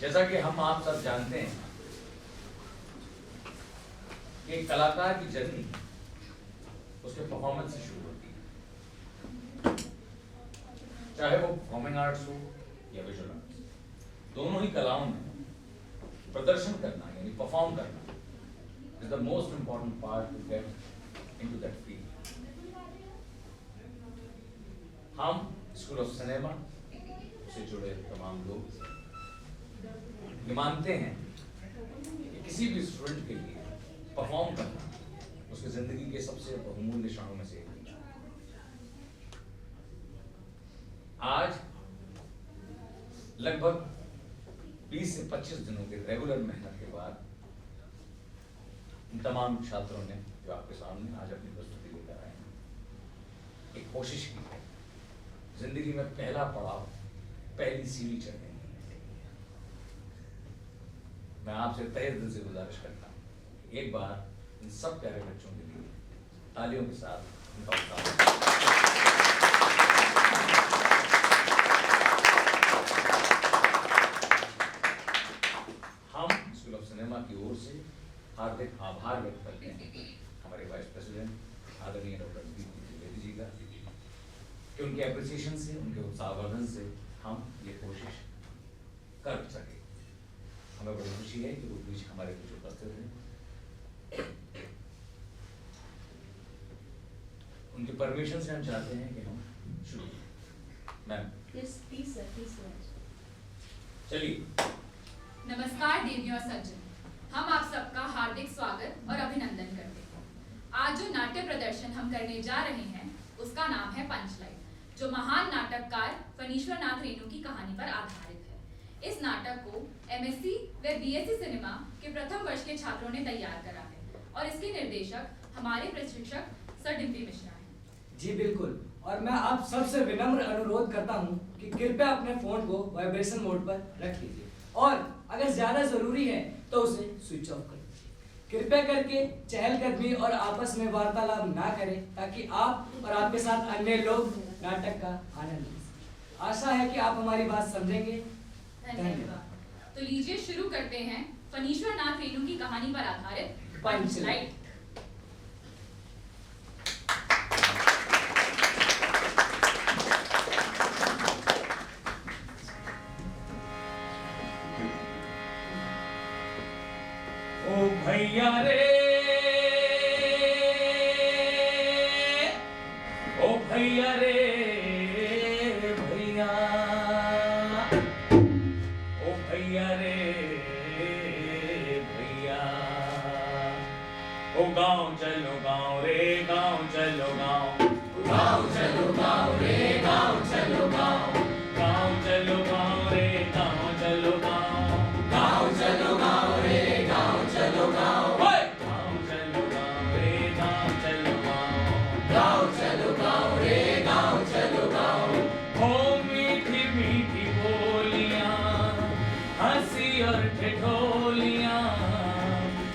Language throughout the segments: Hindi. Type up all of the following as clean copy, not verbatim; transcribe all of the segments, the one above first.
जैसा कि हम आप सब जानते हैं कि कलाकार की जर्नी उसके परफॉर्मेंस से शुरू होती है, चाहे वो परफॉर्मिंग आर्ट्स हो या विजुअल आर्ट्स। दोनों ही कलाओं में प्रदर्शन करना यानी परफॉर्म करना is the most important part to get into that field. हम स्कूल ऑफ सिनेमा से जुड़े तमाम लोग ये मानते हैं कि किसी भी स्टूडेंट के लिए परफॉर्म करना उसकी जिंदगी के सबसे बहुमूल्य क्षणों में से एक है। आज लगभग 20 से 25 दिनों के रेगुलर मेहनत के बाद इन तमाम छात्रों ने जो आपके सामने आज अपनी प्रस्तुति लेकर आए हैं, एक कोशिश की है जिंदगी में पहला पड़ाव, पहली सीढ़ी चढ़ने। मैं आपसे तहे दिल से गुजारिश करता हूं कि एक बार इन सब प्यारे बच्चों के लिए तालियों के साथ उनका उत्साह। हम स्कूल ऑफ सिनेमा की ओर से हार्दिक आभार व्यक्त करते हैं हमारे वाइस प्रेसिडेंट आदरणीय डॉक्टर द्विवेदी जी का कि उनके एप्रिसिएशन से, उनके उत्साहवर्धन से हम ये कोशिश कर सके। हमें बड़ी खुशी है कि वो बीच हमारे बीच उपस्थित हैं। उनके परमिशन से हम चाहते हैं कि हम शुरू करें। Ma'am yes please sir, please चलिए। नमस्कार देवियों और सज्जन, हम आप सबका हार्दिक स्वागत और अभिनंदन करते हैं। आज जो नाट्य प्रदर्शन हम करने जा रहे हैं उसका नाम है पंचलाइन, जो महान नाटककार फणीश्वर नाथ रेणु की कहानी पर आधारित है। इस नाटक को एमएससी व बीएससी सिनेमा के प्रथम वर्ष के छात्रों ने तैयार करा है और इसके निर्देशक हमारे प्रशिक्षक सर डिम्पी मिश्रा हैं। जी बिल्कुल, और मैं आप सबसे विनम्र अनुरोध करता हूं कि कृपया अपने फोन को वाइब्रेशन मोड पर रख लीजिए और अगर ज्यादा जरूरी है तो उसे स्विच ऑफ कर दीजिए। कृपया करके चहलकदमी और आपस में वार्तालाप ना करें ताकि आप और आपके साथ अन्य लोग नाटक का आनंद लें। आशा है कि आप हमारी बात समझेंगे। धन्यवाद। तो लीजिए शुरू करते हैं फणीश्वर नाथ रेणु की कहानी पर आधारित पंचलाइन। ओ भैया रे, ओ भैया रे, भैया, ओ भैया रे, भैया, ओ गाँव चलो गाँव रे, गाँव चलो गाँव, गाँव चलो गाँव रे, गाँव चलो गाँव, गाँव चलो गाँव रे, गाँव चलो गाँव, गाँव चलो गाँव रे, गाँव चलो गाँव, गाँव चलो गाँव रे, गाँव चलो गाँव, गाँव चलो गाँव रे, गाँव चलो गाँव। हो मीठी मीठी बोलियां, हंसी और ठिठोलियां,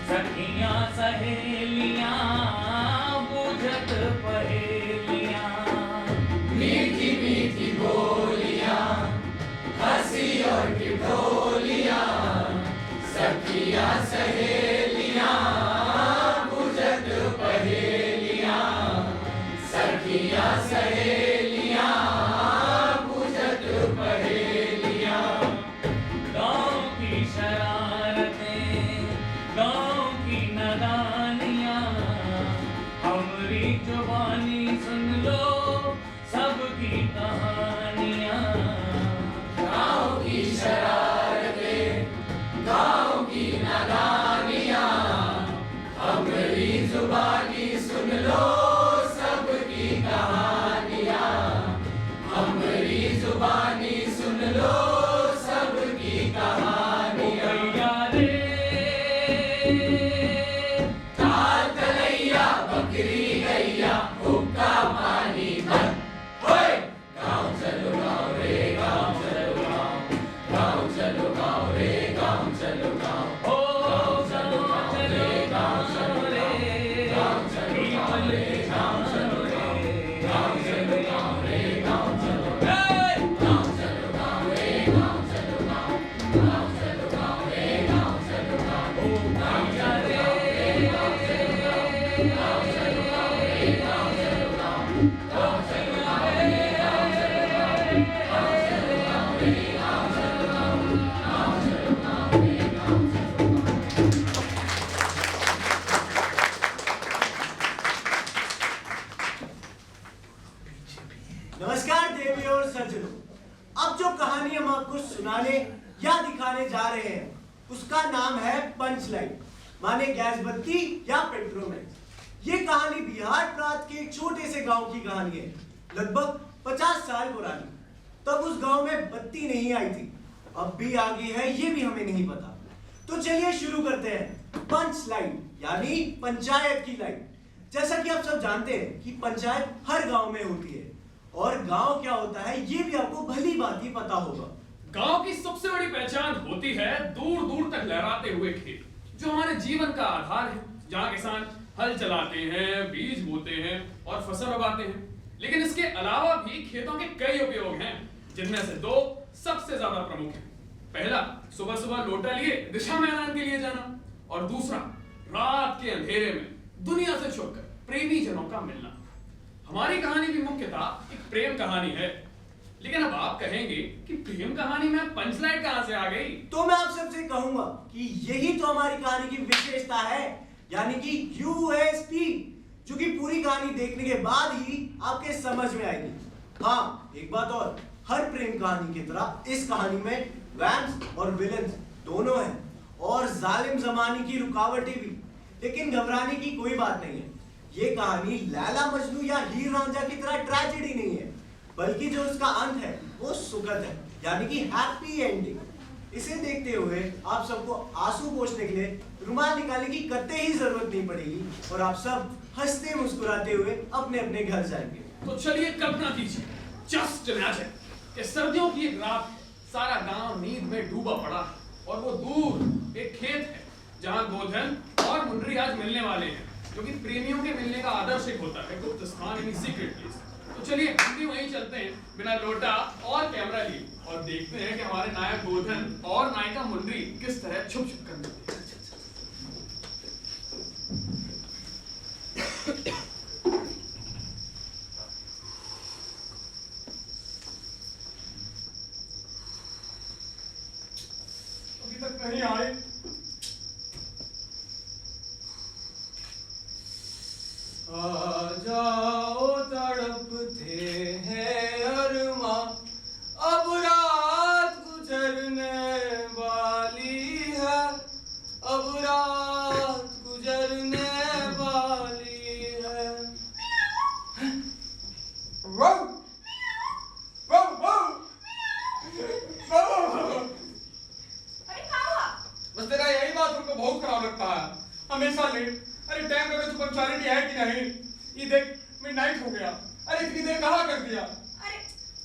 सखियां सहेलियां, बुझत पहेलियां। मीठी मीठी बोलियां, हंसी और ठिठोलियां, सखियां सहेलियां, बुझत पहेलियां, सखियां सहेलियां, बुझत पहेलियां। गाँव की शरारतें, गाँव की नादानियां, हमरी जुबानी सुन लो सबकी कहानियां। गाँव की शरारतें, गाँव की नादानियां, हमरी जुबानी सुन लो सबकी कहानियां, हमरी जुबानी सुन लो सबकी कहानियां। ओ भैया रे, ताल तलैया बकरी गैया, नमस्कार देवियों और सज्जनों, अब जो कहानी हम आपको सुनाने या दिखाने जा रहे हैं उसका नाम है पंच लाइन, माने गैस बत्ती या पेट्रोमेट। ये कहानी बिहार प्रांत के एक छोटे से गांव की कहानी है, लगभग 50 साल पुरानी। तब उस गांव में बत्ती नहीं आई थी, अब भी आ गई है ये भी हमें नहीं पता। तो चलिए शुरू करते हैं। पंच लाइन यानी पंचायत की लाइन। जैसा कि आप सब जानते हैं कि पंचायत हर गांव में होती है, और गांव क्या होता है ये भी आपको भली भांति पता होगा। गांव की सबसे बड़ी पहचान होती है दूर दूर तक लहराते हुए खेत, जो हमारे जीवन का आधार है, जहां किसान हल चलाते हैं, बीज बोते हैं और फसल उगाते हैं। लेकिन इसके अलावा भी खेतों के कई उपयोग हैं, जिनमें से दो सबसे ज्यादा प्रमुख हैं। पहला, सुबह सुबह लोटा लिए दिशा मैदान के लिए जाना, और दूसरा, रात के अंधेरे में दुनिया से छुपकर प्रेमी जनों का मिलना। हमारी कहानी भी मुख्यतः एक प्रेम कहानी है, लेकिन अब आप कहेंगे कि प्रेम कहानी में पंचलाइन कहां से आ गई? तो मैं आप सबसे कहूंगा कि यही तो हमारी कहानी की विशेषता है, यानी कि यूएसपी, जो कि पूरी कहानी देखने के बाद ही आपके समझ में आएगी। हाँ, एक बात और, हर प्रेम कहानी की तरह इस कहानी में वैम्स और विलन्स दोनों हैं, और जालिम जमाने की रुकावटें भी। लेकिन घबराने की कोई बात नहीं है। ये कहानी लैला मजनू या हीर रांझा की तरह ट्रेजेडी नहीं है, बल्कि जो उसका अंत है वो सुखद है, यानी कि हैप्पी एंडिंग। इसे देखते हुए आप सबको आंसू पोंछने के लिए रुमाल निकालने की कतई ही जरूरत नहीं पड़ेगी, और आप सब हंसते मुस्कुराते हुए अपने अपने घर जाएंगे। तो चलिए कल्पना कीजिए, जस्ट इमेजिन कि सर्दियों की एक रात, सारा गांव नींद में डूबा पड़ा है, और वो दूर एक खेत है जहां गोधन और मुंडरी आज मिलने वाले हैं, जो कि प्रेमियों के मिलने का आदर्श एक होता है, गुप्त स्थान यानी सीक्रेट प्लेस। तो चलिए हम भी वहीं चलते हैं बिना लोटा और कैमरा लिए, और देखते हैं कि हमारे नायक गोधन और नायिका मुंडरी किस तरह छुप छुप कर मिलते हैं। अभी तक नहीं आए। आ जाओ तड़पते हैं अरमां, अब रात गुजरने वाली है, अब रात गुजरने वाली है। वो वो वो अरे क्या हुआ? बस तेरा यही बात उनको बहुत खराब लगता है, हमेशा लेट। अरे टाइम पे तो पंक्चुअलिटी है कि नहीं? ये देख मिडनाइट हो गया। अरे इतनी देर कहाँ कर दिया? अरे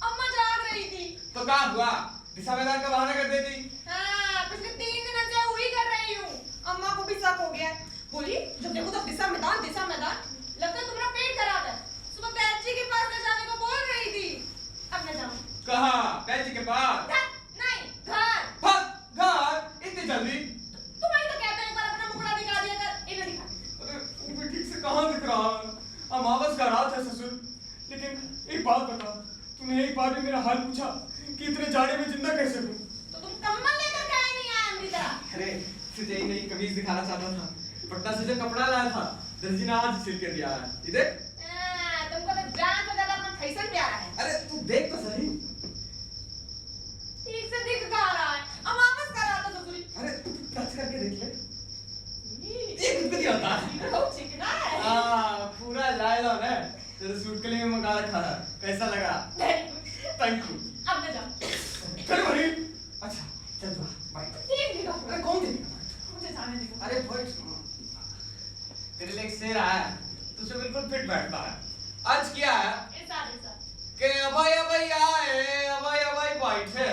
अम्मा जाग रही थी। तो क्या हुआ? दिशा मैदान का बहाना कर देती। हाँ, पिछले 3 दिन से वही कर रही हूँ। अम्मा को भी शक हो गया। बोली जब देखो तो दिशा मैदान दिशा मैदान। लगता है तुम्हारा पेट खराब है। सुबह पैची के पास ले जाने को बोल रही थी। अब मैं जाऊँ? कहाँ? पैची के पास? नहीं, घर। घर? इतनी जल्दी? तुम्हारी तो कहते हैं एक बार अपना मुखड़ा दिखा दिया कर। इन्हें दिखा। अरे वो भी ठीक से कहाँ दिख रहा है? अमावस का रात है ससुर। लेकिन एक बात बता, तूने एक बार भी मेरा हाल पूछा कि इतने जाड़े में जिंदा कैसे हूँ? तो तुम कम्बल लेकर काहे नहीं आए अमृता? अरे तुझे ही नई कमीज दिखाना चाहता था, पटना से जो कपड़ा लाया था दर्जी ने आज सिल के दिया है। ये देख। तुमको तो जान से ज्यादा अपना फैशन प्यारा है। अरे तू देख तो सही। ठीक से दिख कहाँ रहा है? अमावस का रात है ससुरी। अरे टच करके देख ले। ये कुछ भी नहीं होता है। बहुत चिकना है। हाँ, पूरा लाइलॉन है। तेरे सूट के लिए मंगा रखा है। कैसा लगा? Thank you. अब मैं जाऊँ। चल भाई। अच्छा चल जा बाय। ठीक दिखा। अरे कौन देखेगा? मुझे जाने दो। अरे बैठ। तेरे लिए एक शेर आया है, तुझे बिल्कुल फिट बैठता है। आज क्या है ऐसा के अभय अभय आए, अभय अभय बैठे,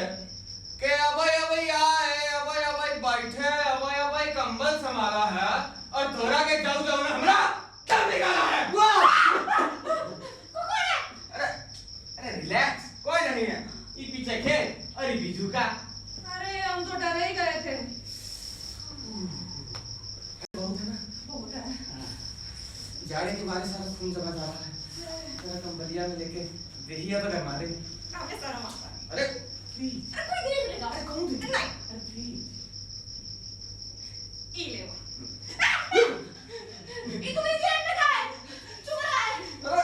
के अभय अभय आए, अभय अभय बैठे, अभय अभय कंबल संभाला है, और थोड़ा के जाऊ जाऊ ने हमरा क्या निकाला है? अरे रिलैक्स, कोई नहीं है। ये पीछे खेत और ये बीजू का। अरे हम तो डरे ही गए थे। बहुत है ना? बहुत है। जाड़े के मारे सारा खून जमा जा रहा है। तेरा कंबलिया में लेके देहिया तो डर मारे। आपने शर्म आता है। अरे प्लीज। अरे कोई देख लेगा। अरे कौन देख? नहीं। अरे प्लीज। ई ले वो। ई तो मेरी जेब में था। चुप रहा है। अरे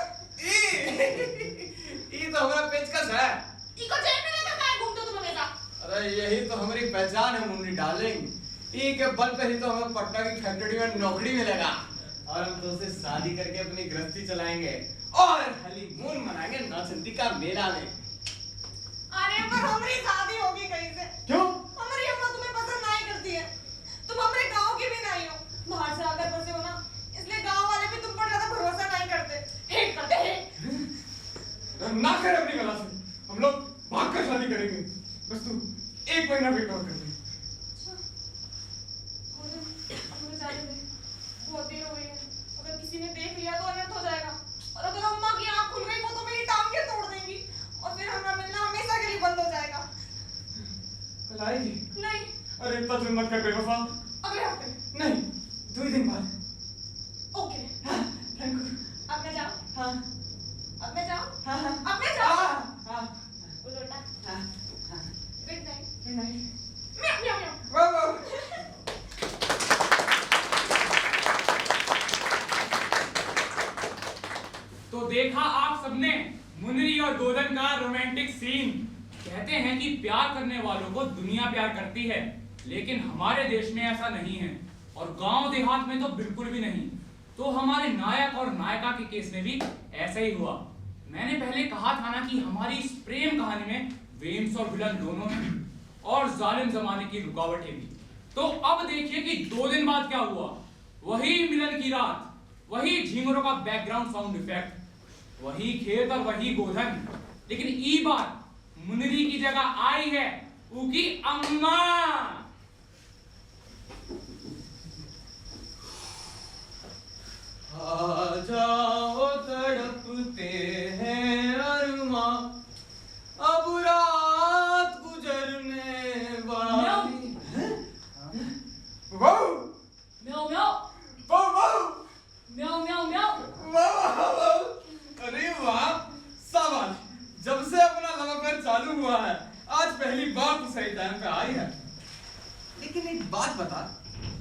ई तो हमारा पेचकस है। ई को जेब में लेकर कहाँ घूमते हो तुम हमेशा? अरे यही तो हमारी पहचान है मुन्नी डार्लिंग। ई के बल पे ही तो हमें पटना की फैक्ट्री में नौकरी मिलेगा और हम तो उसे शादी करके अपनी गृहस्थी चलाएंगे और हनीमून मनाएंगे नौचंदी का मेला में। अरे पर हमारी शादी होगी कहीं से। क्यों? हमारी अम्मा तुम्हें पसंद नहीं करती है। तुम हमारे गांव की भी नहीं हो। बाहर से आकर बसे हो ना, इसलिए गांव वाले भी तुम पर ज्यादा भरोसा नहीं करते। हेट करते हैं। ना कर अपनी गला से। हम लोग भाग कर शादी करेंगे। बस तू 1 महीना वेट और कर ले। मुझे जाने दे। बहुत देर हो गई है। अगर किसी ने देख लिया तो अनर्थ हो जाएगा। और अगर अम्मा की आंख खुल गई वो तो मेरी टांगें तोड़ देंगी और फिर हमारा मिलना हमेशा के लिए बंद हो जाएगा। कल आएगी? नहीं। अरे इतना जुल्म मत कर बेवफा। अगले हफ्ते। नहीं, 2 दिन बाद। ओके। हाँ, थैंक यू। अब मैं जाऊं? हाँ, अब मैं जाऊं? हाँ, हाँ। अब मैं जाऊं? हाँ, उलोटा। हाँ, हाँ। Good night. Good night. म्याऊ म्याऊ म्याऊ। वाह वाह। तो देखा आप सबने मुन्नी और गोधन का रोमांटिक सीन। कहते हैं कि प्यार करने वालों को दुनिया प्यार करती है, लेकिन हमारे देश में ऐसा नहीं है और गांव देहात में तो बिल्कुल भी नहीं। तो हमारे नायक और नायिका के केस में भी ऐसा ही हुआ। मैंने पहले कहा था ना कि हमारी इस प्रेम कहानी में वेम्स और विलन दोनों हैं और जालिम जमाने की रुकावटें भी। तो अब देखिए कि 2 दिन बाद क्या हुआ। वही मिलन की रात, वही झींगरों का बैकग्राउंड साउंड इफेक्ट, वही खेत और वही गोधन, लेकिन ई बार मुन्नी की जगह आई है उनकी अम्मा। आ जाओ तड़पते हैं अरमां, अब रात गुजरने वाली है। वाह म्याऊ म्याऊ वाह वाह म्याऊ म्याऊ म्याऊ। वाह वाह। अरे वाह, शाबाश। जब से अपना लव अफेयर चालू हुआ है आज पहली बार तो सही टाइम पे आई है। लेकिन एक बात बता,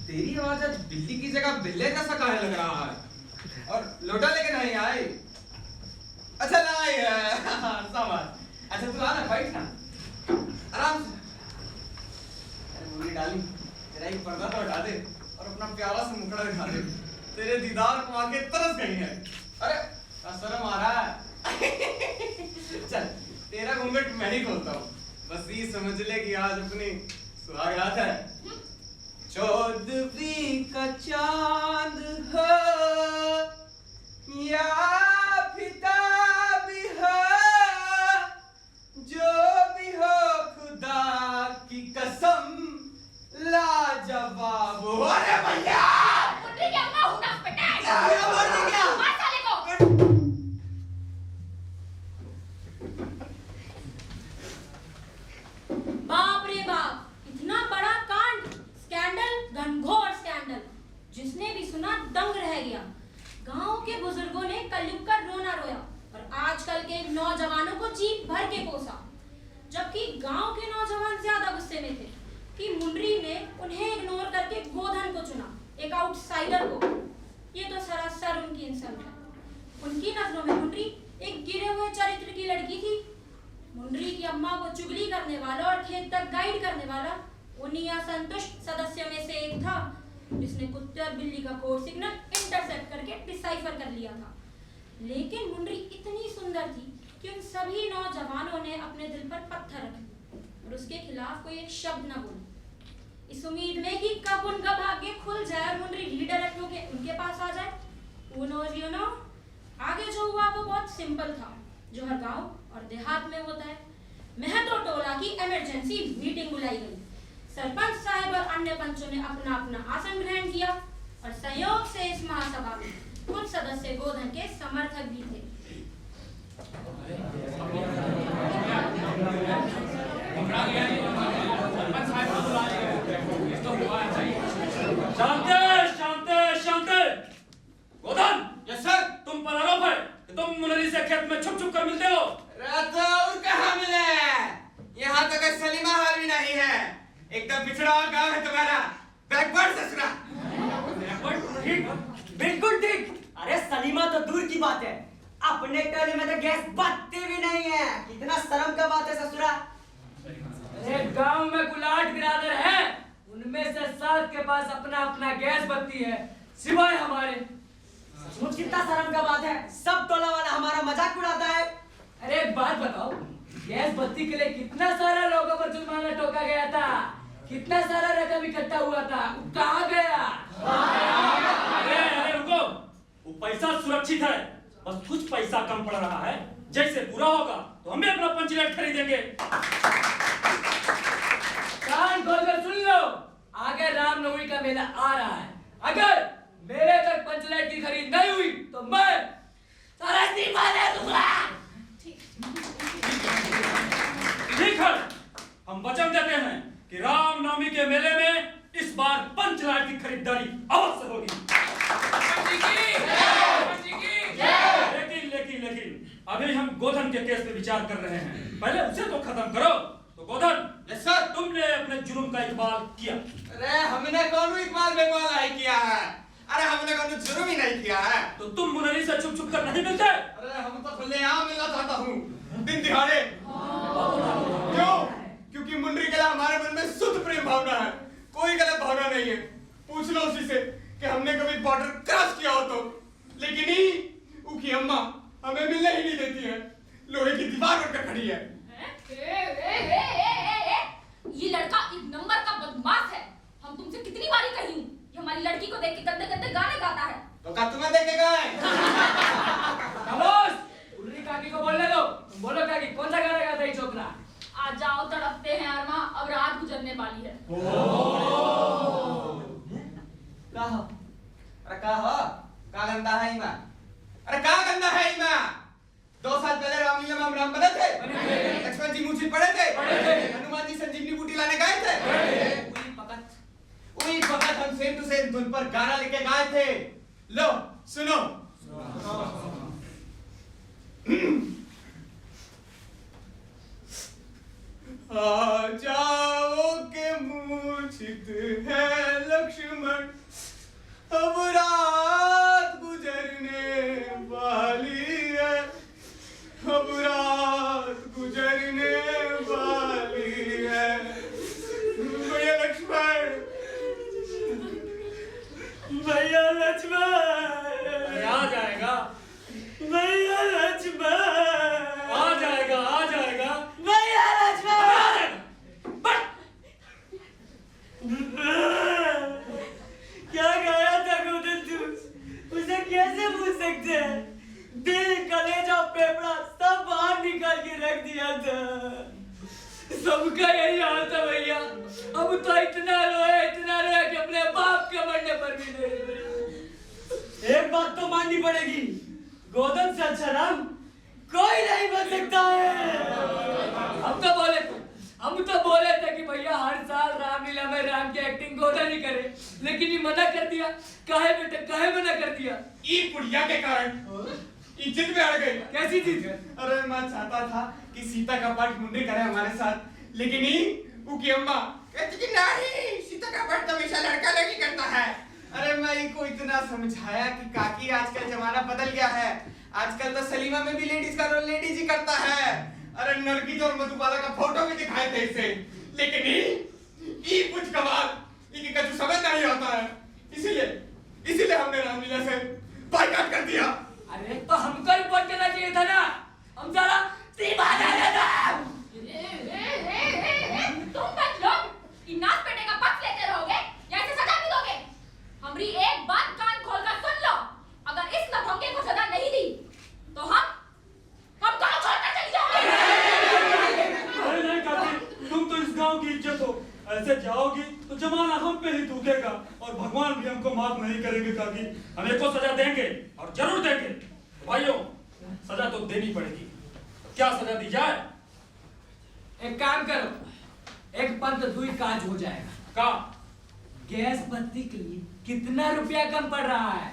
तेरी आवाज आज बिल्ली की जगह बिल्ले जैसा काहे लग रहा है? और लोटा लेके नहीं आई? अच्छा नहीं है। शाबाश। अच्छा तू आना, बैठ ना आराम से। अरे मुन्नी डाली, तेरा एक पर्दा तो हटा दे और अपना प्यारा सा मुखड़ा दिखा दे। तेरे दीदार को आके तरस गई है। अरे शर्म आ रहा है। चल तेरा घूंघट मैं ही खोलता हूँ, बस ये समझ ले कि आज अपनी सुहागरात है। 14वीं का चांद हो या फिदा भी हो, जो भी हो खुदा की कसम लाजवाब हो। अरे भैया मुन्नी की अम्मा हूं ना बेटा। मार दे क्या? मार साले को। बाप रे बाप, इतना बड़ा कांड, स्कैंडल, घनघोर स्कैंडल। जिसने भी सुना दंग रह गया। गांव के बुजुर्गों ने कलयुग का रोना रोया और आजकल के नौजवानों को जीप भर के कोसा। जबकि गांव के नौजवान ज्यादा गुस्से में थे कि मुन्नी ने उन्हें इग्नोर करके गोधन को चुना, एक आउटसाइडर को। ये तो सरासर उनकी इंसल्ट है। उनकी नजरों में मुन्नी एक गिरे हुए चरित्र की लड़की थी। मुन्नी की अम्मा को चुगली करने वाला और खेत तक गाइड करने वाला उन्हीं असंतुष्ट सदस्यों में से एक था जिसने कुत्ते और बिल्ली का कोड सिग्नल इंटरसेप्ट करके डिसाइफर कर लिया था। लेकिन मुन्नी इतनी सुंदर थी कि उन सभी नौजवानों ने अपने दिल पर पत्थर रख दिए और उसके खिलाफ कोई एक शब्द न बोला, इस उम्मीद में कि कब उनका भाग्य खुल जाए और मुन्नी रीडायरेक्ट होके उनके पास आ जाए। Who knows, you know? आगे जो हुआ वो बहुत सिंपल था, जो हर गांव और देहात में होता है। महतो टोला की इमरजेंसी मीटिंग बुलाई गई। सरपंच साहब और अन्य पंचों ने अपना अपना आसन ग्रहण किया और संयोग से इस महासभा में कुछ सदस्य गोधन के समर्थक भी थे। शांति शांति शांति। गोधन, यस में छुप छुप कर मिलते हो? रात और कहाँ मिले? यहाँ तक सलीमा हाल भी नहीं है। एकदम पिछड़ा हुआ गांव है तुम्हारा। बैकवर्ड ससुरा। ठीक, बिल्कुल ठीक। अरे सलीमा तो दूर की बात है, अपने टोले में तो गैस बत्ती भी नहीं है। कितना शर्म का बात है ससुरा। अरे गांव में गुलाट बिरादर है, उनमें से 7 के पास अपना अपना गैस बत्ती है, सिवाय हमारे। सचमुच कितना शर्म का बात है, सब टोला वाला हमारा मजाक उड़ाता है। अरे एक बात बताओ, गैस बत्ती के लिए कितना सारा लोगों पर जुर्माना ठोका गया था, कितना सारा रकम इकट्ठा हुआ था, वो कहाँ गया? अरे रुको, वो पैसा सुरक्षित है, बस कुछ पैसा कम पड़ रहा है। जैसे पूरा होगा तो हम भी अपना पंचलाइट खरीदेंगे। कान खोलकर सुन लो, आगे रामनवमी का मेला आ रहा है। अगर मेरे तक पंचलाइट की खरीद नहीं हुई तो मैं सारा इस्तीफा दे दूंगा। ठीक है, हम वचन देते हैं कि रामनवमी के मेले में इस बार पंचलाइट की खरीदारी अवश्य होगी। लेकिन अभी हम गोधन के केस पे विचार कर रहे हैं, पहले उसे तो खत्म करो। तो गोधन, यस सर। तुमने अपने जुर्म का इकबाल किया। अरे हमने कौन इकबाल बेकबाल नहीं किया है। अरे हमने कौन जुर्म ही नहीं किया है। तो तुम मुनरी से छुप छुप कर नहीं मिलते? अरे हम तो खुलेआम मिलना चाहता हूँ, दिन दिहाड़े। क्यों? क्योंकि मुंडरी के लिए हमारे मन में शुद्ध प्रेम भावना है, कोई गलत भावना नहीं है। पूछ लो उसी से कि हमने कभी बॉर्डर क्रॉस किया हो तो। लेकिन ही उसकी अम्मा हमें मिलने ही नहीं देती है, लोहे की दीवार बनकर खड़ी है। ये लड़का एक नंबर का बदमाश है। हम तुमसे कितनी बारी कही हूँ, ये हमारी लड़की को देख के गंदे गंदे गाने गाता है। तो क्या तुम्हें देखे गए? खामोश, उर्री काकी को बोलने दो। तुम बोलो काकी, कौन सा गाना गाता है ये छोकरा? आ जाओ तड़पते हैं अरमा, अब रात गुजरने वाली है। कहा? अरे कहा? क्या गंदा है इमा? अरे क्या गंदा है इमा? 2 साल पहले रामलीला में हम राम बने थे, लक्ष्मण जी मूर्छित पड़े थे, हनुमान जी संजीवनी बूटी लाने गए थे। वही वक्त हम सेम टू सेम धुन पर गाना लेके गाए थे। लो सुनो। आ जाओ के मूर्छित है लक्ष्मण, अब रात गुजरने वाली है, अब रात गुजरने वाली है। भैया लक्ष्मण, भैया लक्ष्मण, आ जाएगा, भैया लक्ष्मण, आ जाएगा, आ जाएगा। भैया लक्ष्मण। क्या गाया था गोदन तू? उसे कैसे भूल सकते हैं? दिल, कलेजा, फेफड़ा सब बाहर निकाल के रख दिया था। सबका यही हाल था भैया। अब तो इतना रोया कि अपने बाप के मरने पर भी नहीं रोया। एक बात तो माननी पड़ेगी, गोदन से अच्छा राम कोई नहीं बन सकता है। हम तो बोले थे कि भैया हर साल रामलीला में राम की एक्टिंग गोदन ही करे, लेकिन ये मना कर दिया। काहे बेटे, काहे मना कर दिया? ई पुड़िया के कारण ई जिद में अड़ गई। कैसी चीज? अरे मैं चाहता था कि सीता का पाठ मुंडरी करे हमारे साथ, लेकिन ई उनकी अम्मा कहती कि नहीं, सीता का पाठ तो हमेशा लड़का लड़की करता है। अरे मैं इनको इतना समझाया कि काकी आजकल जमाना बदल गया है, आजकल तो सलीमा में भी लेडीज का रोल लेडीज ही करता है। अरे नरगिस और मधुबाला का फोटो भी दिखाए थे इसे, लेकिन ई कुछ कमाल, ई कुछ समझ नहीं आता है। इसीलिए हमने रामलीला से बायकॉट कर दिया। अरे तो हमको रिपोर्ट करना चाहिए था ना, हम सारा सीमा दे देता। तुम बच लोग इन नाच पेटे का पक्ष लेते रहोगे या इसे सजा भी दोगे? हमारी एक बात कान खोलकर सुन लो, अगर इस नफंगे को सजा नहीं दी तो हम गांव छोड़कर चली जाओगे। नहीं काकी, तुम तो इस गांव की इज्जत हो, ऐसे जाओगी तो जमाना हम पे ही थूकेगा और भगवान भी हमको माफ नहीं करेंगे काकी। हम एक को सजा देंगे और जरूर देंगे। भाइयों, सजा तो देनी पड़ेगी, क्या सजा दी जाए? एक काम करो, एक पंथ दुई काज हो जाएगा। का गैस बत्ती के लिए कितना रुपया कम पड़ रहा है?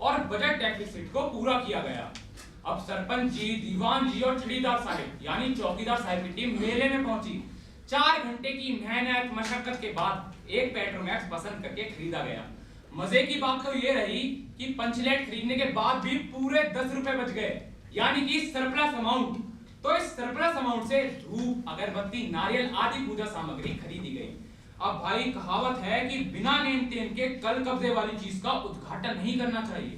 और बजट डेफिसिट को पूरा किया गया। अब सरपंच जी, दीवान जी और छड़ीदार साहब यानी चौकीदार साहब की टीम मेले में पहुंची। 4 घंटे की मेहनत मशक्कत के बाद एक पेट्रोमैक्स पसंद करके खरीदा गया। मजे की बात तो ये रही कि पंचलेट खरीदने के बाद भी पूरे 10 रुपए बच गए, यानी कि सरप्लस अमाउंट। तो इस सरप्लस अमाउंट से धूप, अगरबत्ती, नारियल आदि पूजा सामग्री खरीदी गई। अब भाई कहावत है कि बिना लेन देन के कल कब्जे वाली चीज का उद्घाटन नहीं करना चाहिए।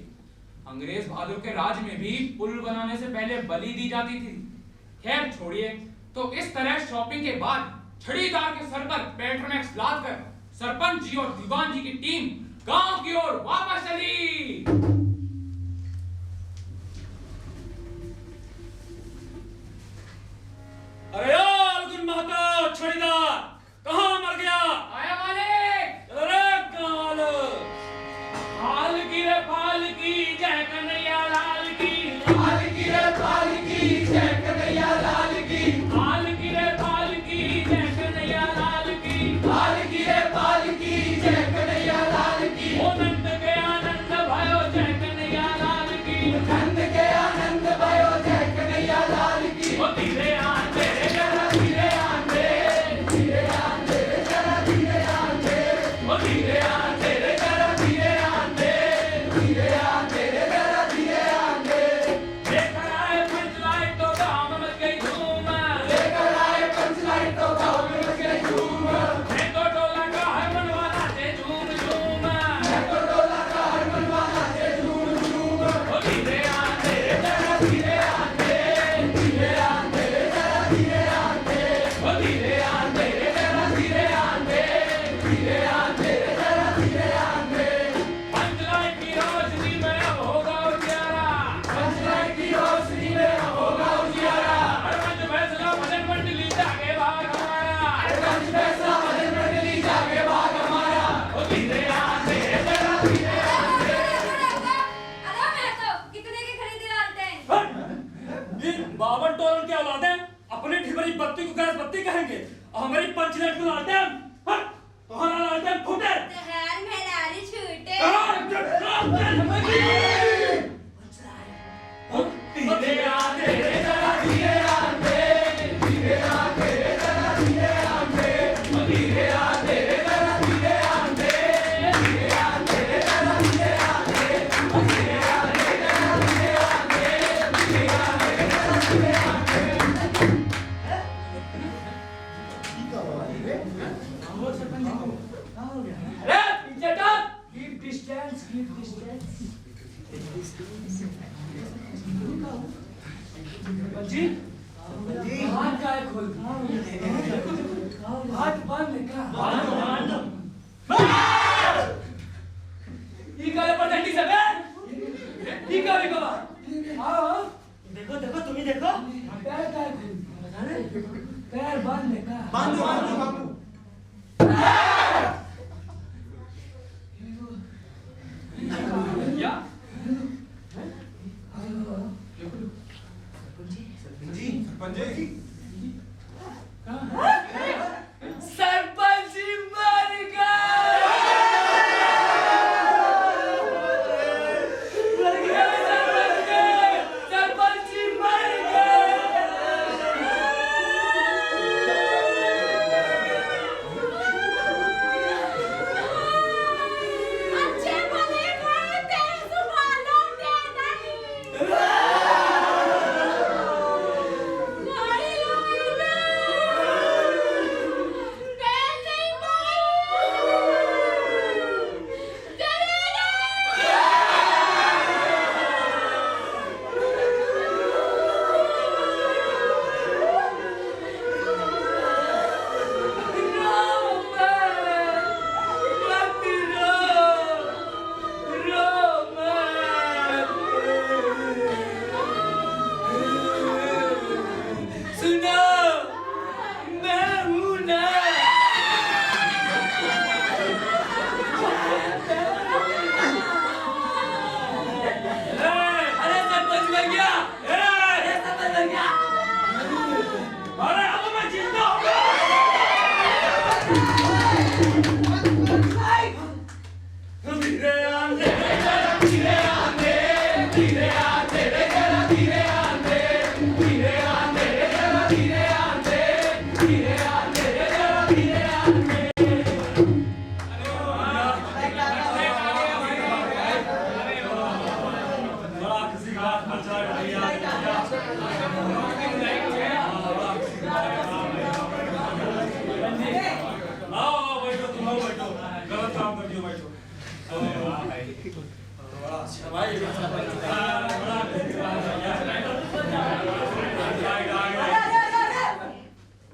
अंग्रेज बहादुर के राज में भी पुल बनाने से पहले बलि दी जाती थी। खैर छोड़िए। तो इस तरह शॉपिंग के बाद छड़ीदार के सर पर पेट्रोमैक्स लाद कर सरपंच जी और दीवान जी की टीम गांव की ओर वापस चली। अरे अलगुन महतो छड़ीदार कहाँ मर गया? आया मालिक। अरे काल फाल की रे फाल की जय कन्हैया लाल की। फाल की रे फाल की जय कन्हैया लाल की। फाल की रे फाल की जय कन्हैया लाल की। फाल की रे फाल की जय कन्हैया लाल की। ओ नंद के आनंद भयो जय कन्हैया लाल की। नंद के आनंद भयो जय कन्हैया लाल की। ओ धीरे आंधे जरा धीरे आंधे, धीरे आंधे जरा धीरे आंधे। ओ धीरे आंधे जरा धीरे आंधे, धीरे आंधे जरा धीरे आंधे। लेकर आए पंचलाइट तो गांव में मच गई धूम। लेकर आए पंचलाइट तो गाँव में मच गई धूम। मैं तो डोला का है मनवा नाचे झूम झूम। मैं तो डोला का हर मनवा नाचे झूम झूम। ओ धीरे आंधे जरा धीरे आंधे, धीरे आंधे जरा धीरे आंधे। ओ धीरे आंधे जरा धीरे आंधे, धीरे आंधे जरा धीरे आंधे। पंचलाइट की रोशनी में अब होगा उजियारा। पंचलाइट की रोशनी में अब होगा उजियारा। हरमंच फैसला भजन मंडली जागे भाग हमारा। हरमंच फैसला भजन मंडली जागे भाग हमारा। ओ धीरे आंधे जरा धीरे आंधे। अरे मैं तो कितने की खरीदी लालटेन? ये 52 डॉलर के औलाद है, अपने ढिबरी बत्ती को गैस बत्ती कहेंगे और हमारी पंचलेट को लालटेन। तुम्हारा लालटेन फूटे। तहर में लाली छूटे। धीरे आंधे जरा धीरे आंधे, धीरे आंधे जरा धीरे आंधे। धीरे आंधे जरा धीरे आंधे, धीरे आंधे जरा धीरे आंधे। धीरे आंधे जरा धीरे आंधे, धीरे आंधे जरा धीरे आंधे। अरे पीछे हट। Keep distance, keep distance. जी हाथ का है खोल। हाथ बंद का। ये काले पर डंडी से बे। ये काले को बा। आओ देखो देखो तुम ही देखो। पैर का है खोल। पैर बंद का। बांधो बांधो बाबू। क्या? जी सरपंच जी। सरपंच जी मर गए। सरपंच जी मर गए। अच्छे भले भाई तेरे सुभानों दे नहीं। गाड़ी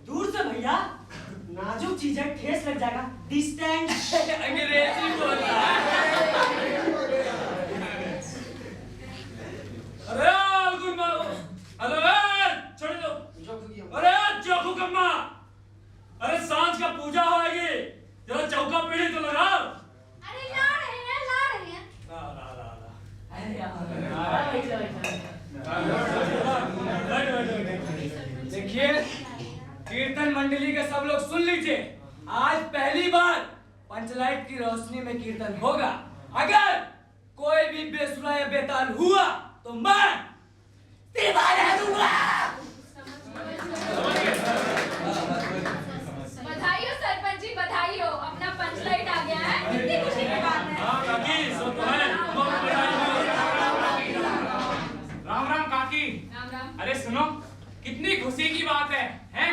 दूर से भैया, नाजुक चीज है, ठेस लग जाएगा। डिस्टेंस। अंग्रेजी बोलता है। अरे छोड़ दो। अरे जोखू कम्मा, अरे सांझ का पूजा होएगी, जरा चौका पीढ़ी तो लगाओ। अरे ला रहे हैं, ला रहे हैं। देखिए, कीर्तन मंडली के सब लोग सुन लीजिए, आज पहली बार पंचलाइट की रोशनी में कीर्तन होगा। अगर कोई भी बेसुरा या बेताल हुआ तो मैं दीवार दूंगा। बधाई हो सरपंच जी, बधाई हो, अपना पंचलाइट आ गया है। कितनी खुशी की बात है। हाँ काकी, सब तो है। राम राम काकी। राम राम। अरे सुनो, कितनी खुशी की बात है, हैं?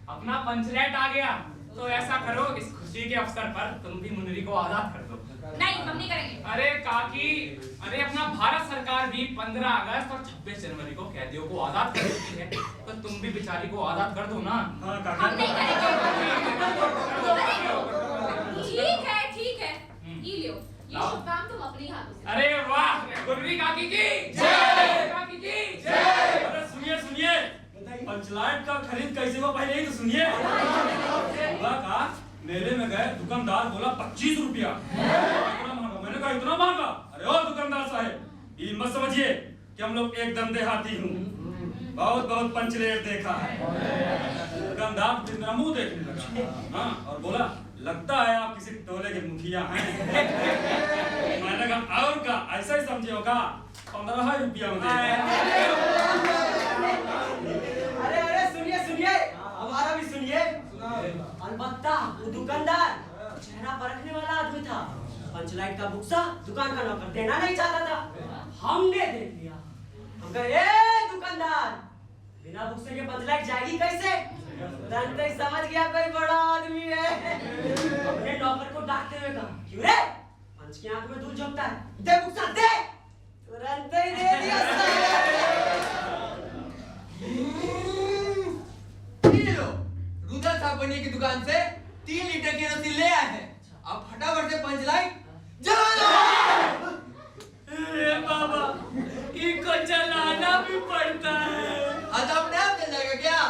अपना पंचलाइट आ गया, तो ऐसा करो, इस खुशी के अवसर पर तुम भी मुनरी को आजाद कर दो। नहीं, हम नहीं करेंगे। अरे काकी, अरे अपना भारत सरकार भी 15 अगस्त और 26 जनवरी को कैदियों को आजाद कर देती है, तो तुम भी बेचारी को आजाद कर दो ना। हाँ हम काकी। नहीं करेंगे। ठीक है, ये लियो, ये शुभ काम तुम अपने हाथों से। अरे वाह, गुररी काकी की जय, काकी की जय। अरे सुनिए, पंचलाइट का खरीद कैसे हुआ पहले ही तो सुनिए। का मेले में गए, दुकानदार बोला 25 रुपया। इतना महंगा, मैंने कहा इतना महंगा? अरे ओ दुकानदार साहब, ये मत समझिए कि हम लोग एकदम देहाती हूँ, बहुत पंचलेट देखा है। दुकानदार मेरा मुंह देखने लगा, हाँ, और बोला लगता है आप किसी टोले के मुखिया हैं। मैंने कहा और का, ऐसा ही समझे होगा, 15 रुपया में अरे सुनिए, हमारा भी सुनिए। अलबत्ता वो दुकानदार चेहरा परखने वाला आदमी था। पंचलाइट का बुक्सा दुकान का नौकर देना नहीं चाहता था, हमने दे दिया। हम कहे ए दुकानदार, बिना बुक्से के पंचलाइट जाएगी कैसे? तुरंत ही समझ गया कोई बड़ा आदमी है। अपने नौकर को डांटते हुए कहा, क्यों रे? पंच की आंख में धूल झोंकता है, दे बुक्सा दे। तुरंत ही दे दिया। रुद्र साबुनी की दुकान से 3 लीटर केरोसिन ले आए हैं। अब फटाफट से पंचलाइट जला दो। अरे बाबा, इनको जलाना भी पड़ता है। आज अपने आप जल जाएगा क्या?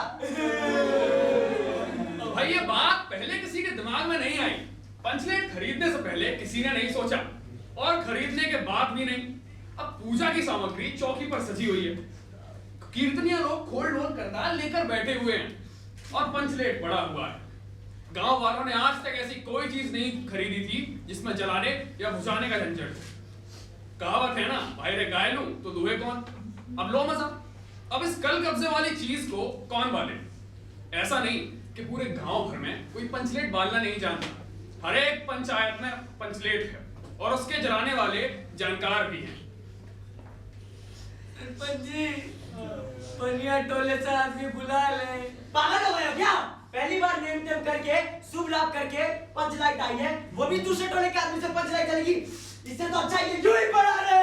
भाई ये बात पहले किसी के दिमाग में नहीं आई। पंचलाइट खरीदने से पहले किसी ने नहीं सोचा, और खरीदने के बाद भी नहीं। अब पूजा की सामग्री चौकी पर सजी हुई है, कीर्तनिया लोग खोल ढोल करताल लेकर बैठे हुए हैं, और पंचलेट पड़ा हुआ है। गांव वालों ने आज तक ऐसी कोई चीज नहीं खरीदी थी जिसमें जलाने या बुझाने का झंझट। कहावत है ना, भाई रे गाय लूं तो दुहे कौन। अब लो मजा, अब इस कल कब्जे वाली चीज को कौन बाले? ऐसा नहीं कि पूरे गांव भर में कोई पंचलेट बालना नहीं जानता। हर एक पंचायत में पंचलेट है, और उसके जलाने वाले जानकार भी हैं। पंजी, पनिया टोले से आदमी बुला ले। पागल हो गए हो क्या? पहली बार नेम टेम करके शुभ लाभ करके पंचलाइट आई है, वो भी दूसरे टोले के आदमी से पंचलाइट चलेगी। इससे तो अच्छा ये यूं ही पड़ा रहे।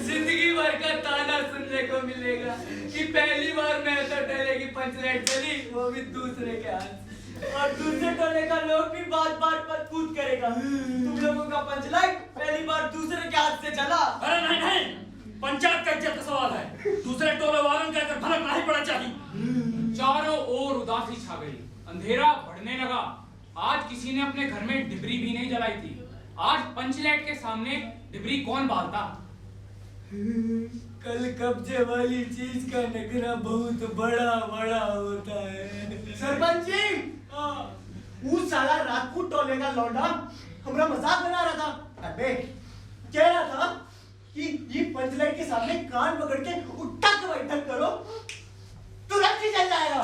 जिंदगी भर का ताना सुनने को मिलेगा कि पहली बार मैं तो टोले की पंचलाइट चली, वो भी दूसरे के हाथ। और दूसरे टोले का लोग भी बात बात पर कूद करेगा, तुम लोगों का पंचलाइट पहली बार दूसरे के हाथ से चला। अरे नहीं, पंचायत का इज्जत का सवाल है, दूसरे टोले वालों के अगर फर्क नहीं पड़ा चाहिए। चारों ओर उदासी छा गई, अंधेरा बढ़ने लगा। आज किसी ने अपने घर में डिबरी भी नहीं जलाई थी। आज पंचलाइट के सामने डिबरी कौन बालता? कल कब्जे वाली चीज का नखरा बहुत बड़ा बड़ा होता है। सरपंच जी, वो साला राजपूत टोले का लौंडा हमरा मजाक बना रहा था। अबे कह रहा था पंचलाइट के सामने कान पकड़ के उठक बैठक करो, तुरंत ही चल जाएगा।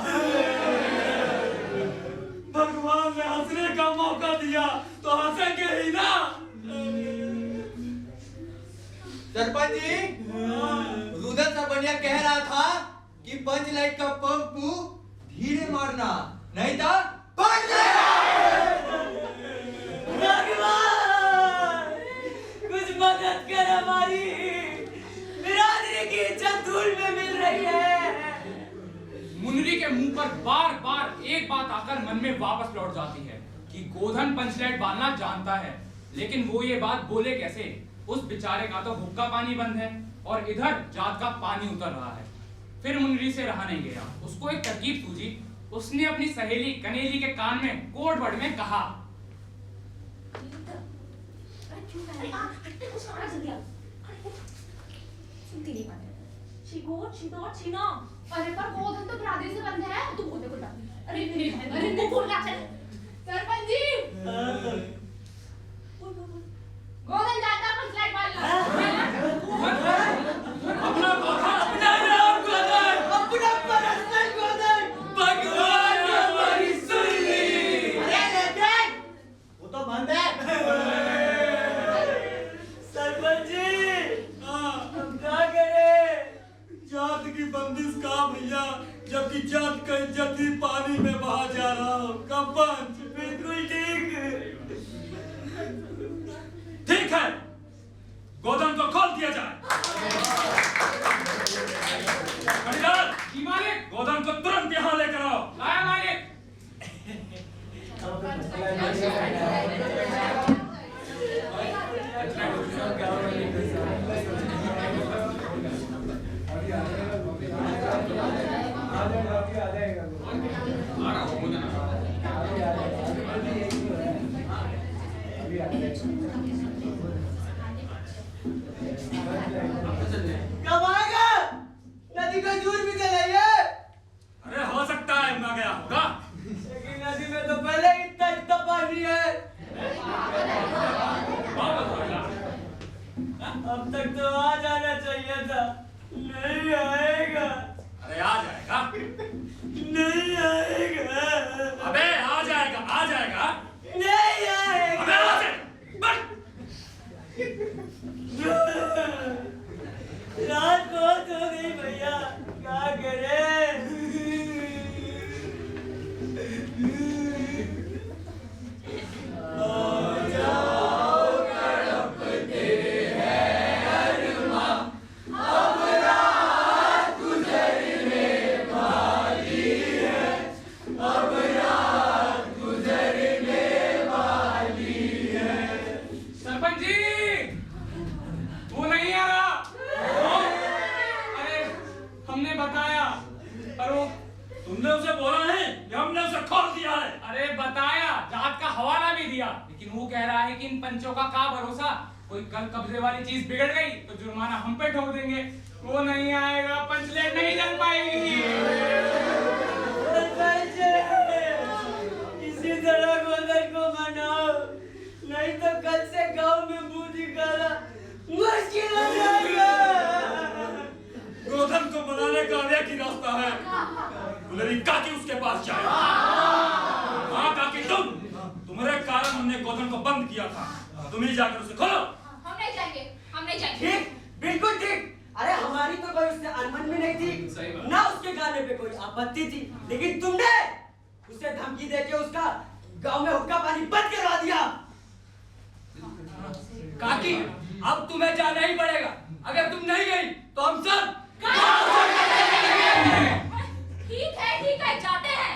भगवान ने हंसने का मौका दिया तो हंसेंगे ही ना। सरपंच जी, रुदन सरपंच कह रहा था कि पंचलाइट का पंप तू धीरे मारना, नहीं तो पंच भगवान कुछ मदद कर, हमारी बिरादरी की इज्जत धूल में मिल रही है। मुनरी के मुंह पर बार बार एक बात आकर मन में वापस लौट जाती है कि गोधन पंचलाइट बांधना जानता है, लेकिन वो ये बात बोले कैसे? उस बेचारे का तो हुक्का पानी बंद है और इधर जात का पानी उतर रहा है। फिर मुनरी से रहा नहीं गया, उसको एक तरकीब सूझी। उसने अपनी सहेली कनेली के कान में कोड वर्ड में कहा, अरे पर गोधन तो बिरादरी से बंद है। तू बोल दे कोई बात नहीं। अरे तू बोल ना चल। सरपंच जी, गोधन जाता पंचलाइट वाला। अपना गोधन, अपना नाम गोधन, अपना पर्सनल गोधन भगवान ने हमारी सुन ली। अरे लेकिन वो तो बंद है। सरपंच जी, हम क्या करें? जात की बंदिश का भैया, जबकि जात का इज्जत ही पानी में बहा जा रहा हो। कब पंच? बिल्कुल ठीक। ठीक है, गोधन को खोल दिया जाए। खड़ीलाल, जी मालिक। गोधन को तुरंत यहाँ लेकर आओ। लाया मालिक। कब आएगा? नदी का दूर भी चलाइए। अरे हो सकता है ना गया होगा। लेकिन नदी में तो पहले ही इतना पानी है। अब तक तो आ जाना चाहिए था। नहीं आएगा। अरे आ जाएगा। नहीं आएगा। अबे आ जाएगा, आ जाएगा। नहीं आएगा। अबे आ जाएगा। रात बहुत हो गई भैया, क्या करें? सरपंच जी, वो नहीं आ रहा। अरे हमने बताया, पर वो तुमने उसे बोला नहीं या हमने उसे खोल दिया है? अरे बताया, जात का हवाला भी दिया, लेकिन वो कह रहा है कि इन पंचों का क्या भरोसा, कोई कल कब्जे वाली चीज बिगड़ गई तो जुर्माना हम पे ठोक देंगे। वो नहीं आएगा, पंचलेट नहीं जल पाएगी। इसी तरह गोधन को मनाओ, नहीं तो कल से गांव में बूढ़ी गाना मुश्किल हो जाएगा। गोधन को मनाने का एक ही रास्ता है, गुलरी काकी उसके पास जाए। हाँ काकी, तुम्हारे कारण हमने गोधन को बंद किया था, तुम ही जाकर उसे खोलो। हम नहीं जाएंगे, हम नहीं जाएंगे। ठीक, बिल्कुल ठीक। अरे हमारी तो कोई उससे अनबन भी नहीं थी, ना उसके गाने पे कोई आपत्ति थी, लेकिन तुमने उसे धमकी देके उसका गांव में हुक्का पानी बंद करवा दिया। काकी, अब तुम्हें जाना ही पड़ेगा। अगर तुम नहीं गई तो हम सब ठीक है, जाते हैं।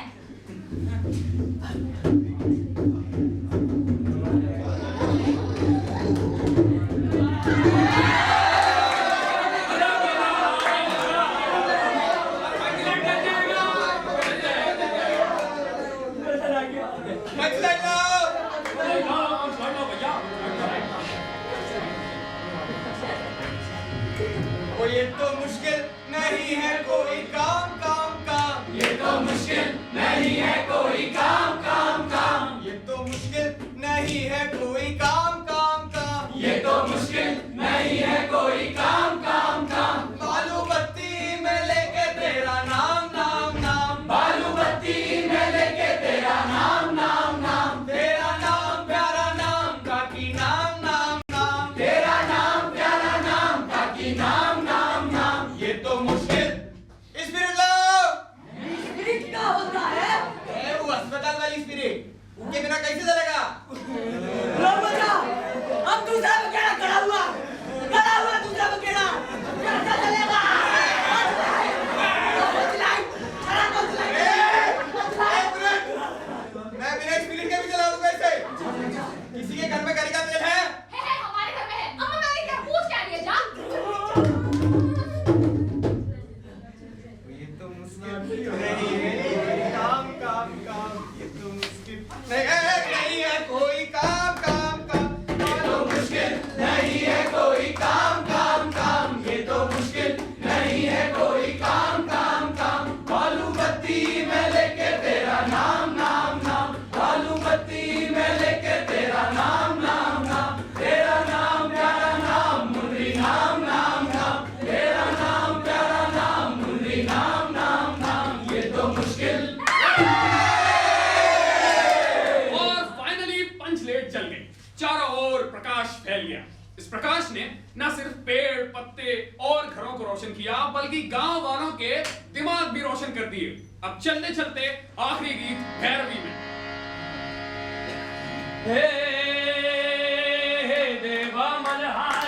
ये तो मुश्किल नहीं है कोई काम काम काम, ये तो मुश्किल नहीं है कोई काम काम काम, ये तो मुश्किल नहीं है कोई काम काम काम, ये तो मुश्किल नहीं है कोई काम काम और घरों को रोशन किया, बल्कि गांव वालों के दिमाग भी रोशन कर दिए। अब चलते चलते आखिरी गीत भैरवी में। हे देवा मल्हार